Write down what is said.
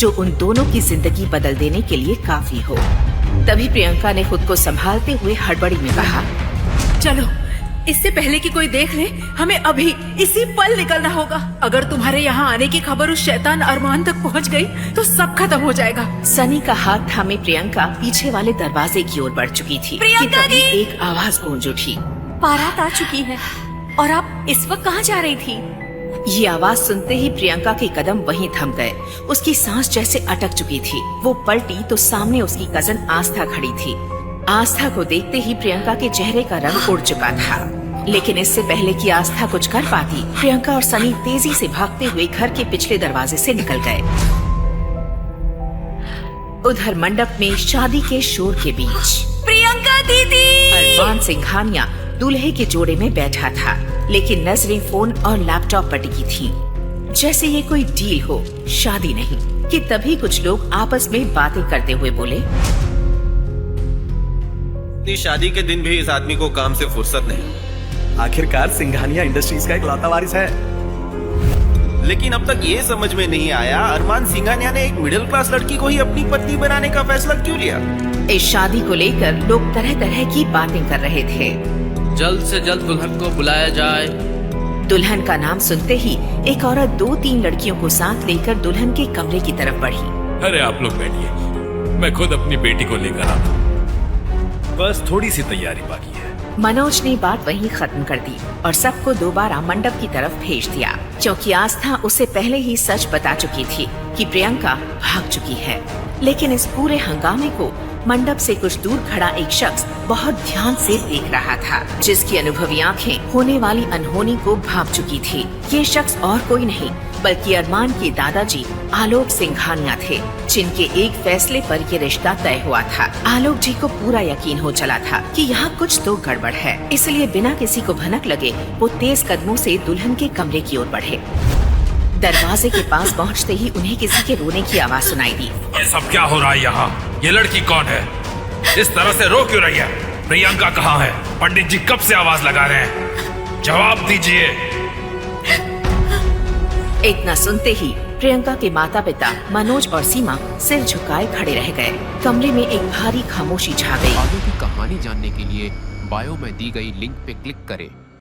जो उन दोनों की जिंदगी बदल देने के लिए काफी हो। तभी प्रियंका ने खुद को संभालते हुए हड़बड़ी में कहा, चलो, इससे पहले कि कोई देख ले, हमें अभी इसी पल निकलना होगा। अगर तुम्हारे यहाँ आने की खबर उस शैतान अरमान तक पहुँच गई तो सब खत्म हो जाएगा। सनी का हाथ थामे प्रियंका पीछे वाले दरवाजे की ओर बढ़ चुकी थी कि तभी एक आवाज गूंज उठी। बारात आ चुकी है और आप इस वक्त कहाँ जा रही थी? ये आवाज सुनते ही प्रियंका के कदम वहीं थम गए। उसकी सांस जैसे अटक चुकी थी। वो पलटी तो सामने उसकी कजन आस्था खड़ी थी। आस्था को देखते ही प्रियंका के चेहरे का रंग उड़ चुका था। लेकिन इससे पहले कि आस्था कुछ कर पाती, प्रियंका और सनी तेजी से भागते हुए घर के पिछले दरवाजे से निकल गए। उधर मंडप में शादी के शोर के बीच प्रियंका दीदी! अरमान सिंघानिया दूल्हे के जोड़े में बैठा था, लेकिन नजरें फोन और लैपटॉप पर टिकी थी, जैसे ये कोई डील हो, शादी नहीं। कि तभी कुछ लोग आपस में बातें करते हुए बोले, इतनी शादी के दिन भी इस आदमी को काम से फुर्सत नहीं। आखिरकार सिंघानिया इंडस्ट्रीज का इकलौता वारिस है। लेकिन अब तक ये समझ में नहीं आया, अरमान सिंघानिया ने एक मिडिल क्लास लड़की को ही अपनी पत्नी बनाने का फैसला क्यों लिया? इस शादी को लेकर लोग तरह तरह की बातें कर रहे थे। जल्द से जल्द दुल्हन को बुलाया जाए। दुल्हन का नाम सुनते ही एक औरत 2-3 लड़कियों को साथ लेकर दुल्हन के कमरे की तरफ बढ़ी। अरे आप लोग बैठिए, मैं खुद अपनी बेटी को लेकर आता हूँ। बस थोड़ी सी तैयारी बाकी है। मनोज ने बात वहीं खत्म कर दी और सबको दोबारा मंडप की तरफ भेज दिया, क्योंकि आस्था उसे पहले ही सच बता चुकी थी कि प्रियंका भाग चुकी है। लेकिन इस पूरे हंगामे को मंडप से कुछ दूर खड़ा एक शख्स बहुत ध्यान से देख रहा था, जिसकी अनुभवी आंखें होने वाली अनहोनी को भांप चुकी थी। ये शख्स और कोई नहीं बल्कि अरमान के दादाजी आलोक सिंघानिया थे, जिनके एक फैसले पर ये रिश्ता तय हुआ था। आलोक जी को पूरा यकीन हो चला था कि यहाँ कुछ तो गड़बड़ है, इसलिए बिना किसी को भनक लगे वो तेज कदमों से दुल्हन के कमरे की ओर बढ़े। दरवाजे के पास पहुँचते ही उन्हें किसी के रोने की आवाज सुनाई दी। ये सब क्या हो रहा है यहाँ? ये लड़की कौन है? इस तरह से रो क्यों रही है? प्रियंका कहाँ है? पंडित जी कब से आवाज लगा रहे हैं? जवाब दीजिए। इतना सुनते ही प्रियंका के माता पिता मनोज और सीमा सिर झुकाए खड़े रह गए। कमरे में एक भारी खामोशी छा गई। आगे की कहानी जानने के लिए बायो में दी गई लिंक पे क्लिक करें।